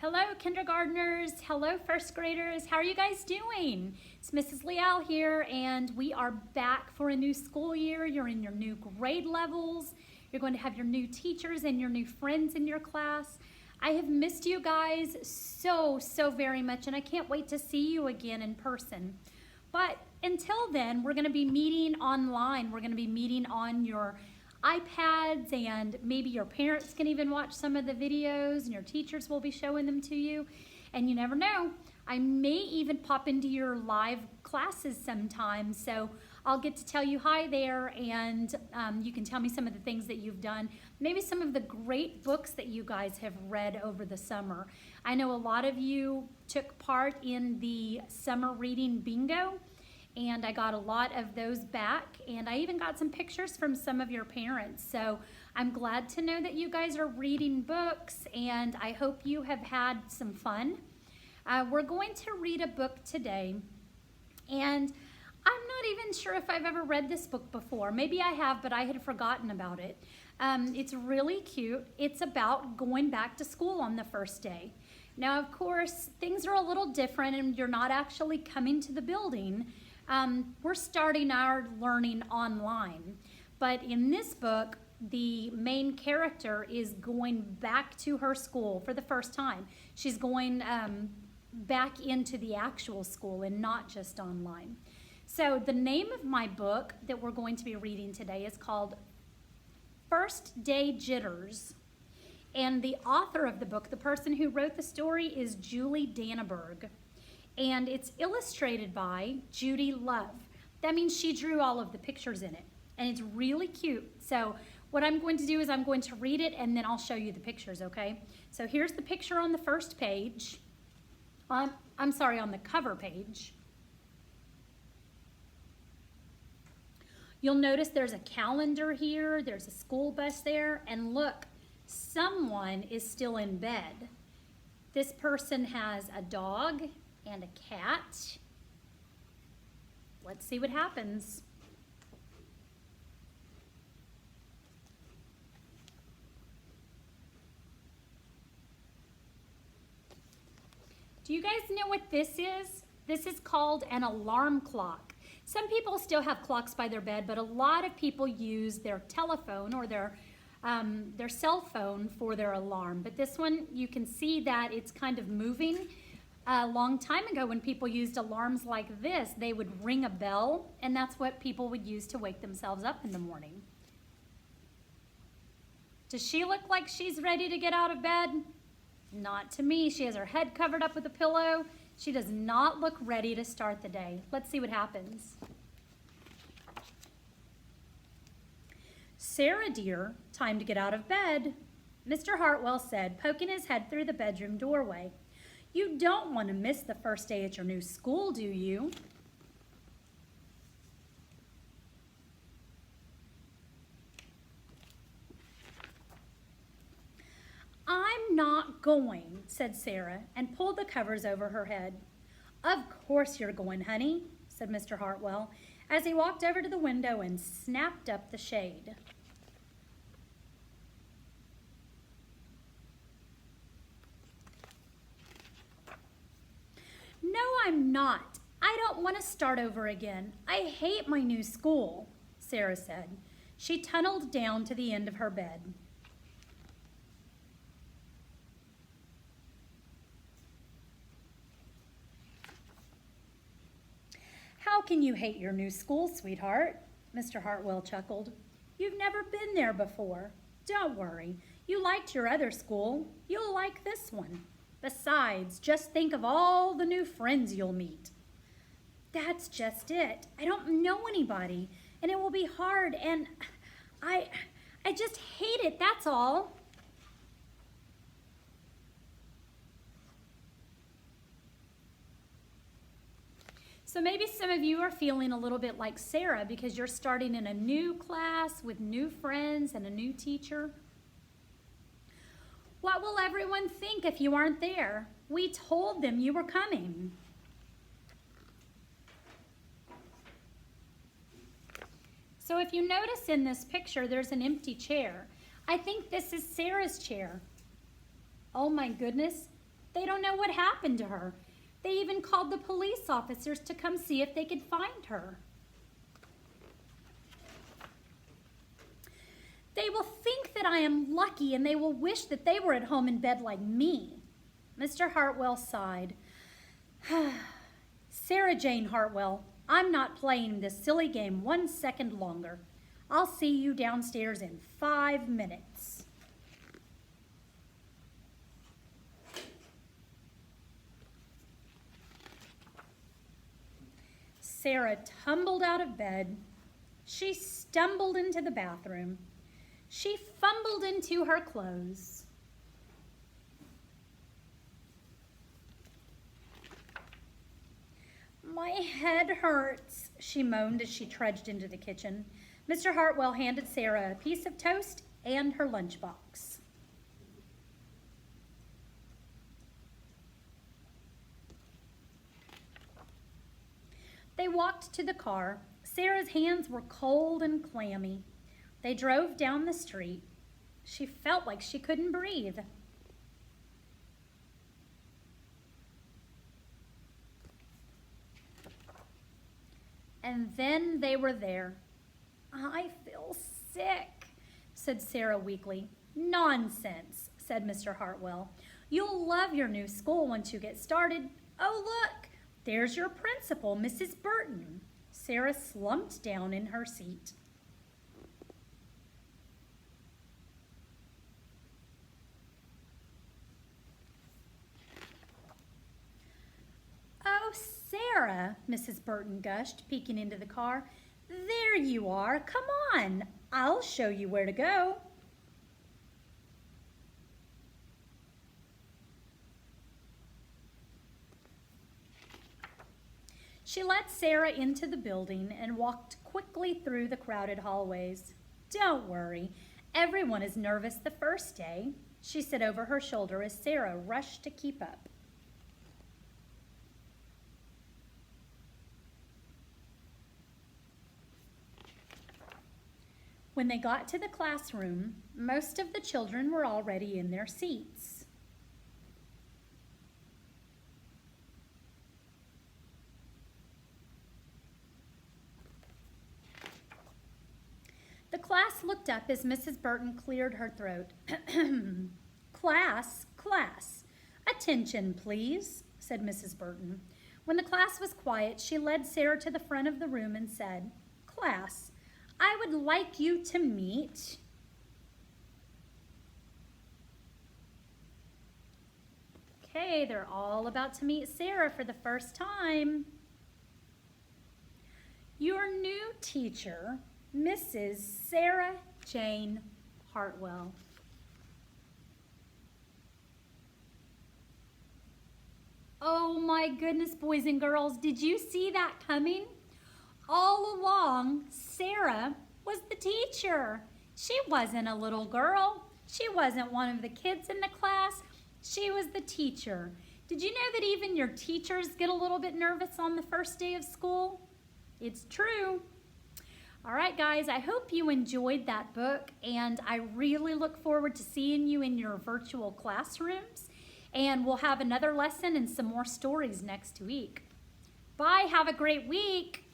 Hello, kindergartners. Hello, first graders. How are you guys doing? It's Mrs. Leal here, and we are back for a new school year. You're in your new grade levels. You're going to have your new teachers and your new friends in your class. I have missed you guys so very much, and I can't wait to see you again in person. But until then, we're going to be meeting online. We're going to be meeting on your iPads, and maybe your parents can even watch some of the videos, and your teachers will be showing them to you. And you never know, I may even pop into your live classes sometimes, so I'll get to tell you hi there, and you can tell me some of the things that you've done, maybe some of the great books that you guys have read over the summer. I know a lot of you took part in the summer reading bingo, and I got a lot of those back, and I even got some pictures from some of your parents. So I'm glad to know that you guys are reading books, and I hope you have had some fun. We're going to read a book today, and I'm not even sure if I've ever read this book before. Maybe I have, but I had forgotten about it. It's really cute. It's about going back to school on the first day. Now, of course, things are a little different, and you're not actually coming to the building. We're starting our learning online, but in this book, the main character is going back to her school for the first time. She's going back into the actual school and not just online. So the name of my book that we're going to be reading today is called First Day Jitters, and the author of the book, the person who wrote the story, is Julie Danneberg. And it's illustrated by Judy Love. That means she drew all of the pictures in it, and it's really cute. So what I'm going to do is I'm going to read it, and then I'll show you the pictures, okay? So here's the picture on the first page. I'm sorry, on the cover page. You'll notice there's a calendar here, there's a school bus there, and look, someone is still in bed. This person has a dog and a cat. Let's see what happens. Do you guys know what this is? This is called an alarm clock. Some people still have clocks by their bed, but a lot of people use their telephone or their cell phone for their alarm. But this one, you can see that it's kind of moving. A long time ago, when people used alarms like this, they would ring a bell, and that's what people would use to wake themselves up in the morning. Does she look like she's ready to get out of bed? Not to me. She has her head covered up with a pillow. She does not look ready to start the day. Let's see what happens. Sarah, dear, time to get out of bed, Mr. Hartwell said, poking his head through the bedroom doorway. You don't want to miss the first day at your new school, do you? I'm not going, said Sarah, and pulled the covers over her head. Of course you're going, honey, said Mr. Hartwell, as he walked over to the window and snapped up the shade. No, I'm not. I don't want to start over again. I hate my new school, Sarah said. She tunneled down to the end of her bed. How can you hate your new school, sweetheart? Mr. Hartwell chuckled. You've never been there before. Don't worry. You liked your other school. You'll like this one. Besides, just think of all the new friends you'll meet. That's just it. I don't know anybody, and it will be hard, and I just hate it, that's all. So maybe some of you are feeling a little bit like Sarah because you're starting in a new class with new friends and a new teacher. What will everyone think if you aren't there? We told them you were coming. So if you notice in this picture, there's an empty chair. I think this is Sarah's chair. Oh my goodness, They don't know what happened to her. They even called the police officers to come see if they could find her. They will think that I am lucky and they will wish that they were at home in bed like me. Mr. Hartwell sighed. Sarah Jane Hartwell, I'm not playing this silly game 1 second longer. I'll see you downstairs in 5 minutes. Sarah tumbled out of bed. She stumbled into the bathroom. She fumbled into her clothes. My head hurts, she moaned as she trudged into the kitchen. Mr. Hartwell handed Sarah a piece of toast and her lunchbox. They walked to the car. Sarah's hands were cold and clammy. They drove down the street. She felt like she couldn't breathe. And then they were there. I feel sick, said Sarah weakly. Nonsense, said Mr. Hartwell. You'll love your new school once you get started. Oh, look, there's your principal, Mrs. Burton. Sarah slumped down in her seat. Oh, Sarah, Mrs. Burton gushed, peeking into the car. There you are. Come on. I'll show you where to go. She let Sarah into the building and walked quickly through the crowded hallways. Don't worry. Everyone is nervous the first day, she said over her shoulder as Sarah rushed to keep up. When they got to the classroom, most of the children were already in their seats. The class looked up as Mrs. Burton cleared her throat. Class, attention please, said Mrs. Burton. When the class was quiet, she led Sarah to the front of the room and said, Class, I would like you to meet Okay, they're all about to meet Sarah for the first time. Your new teacher, Mrs. Sarah Jane Hartwell. Oh my goodness, boys and girls, did you see that coming? All along, Sarah was the teacher. She wasn't a little girl. She wasn't one of the kids in the class. She was the teacher. Did you know that even your teachers get a little bit nervous on the first day of school? It's true. All right, guys, I hope you enjoyed that book, and I really look forward to seeing you in your virtual classrooms, and we'll have another lesson and some more stories next week. Bye, have a great week.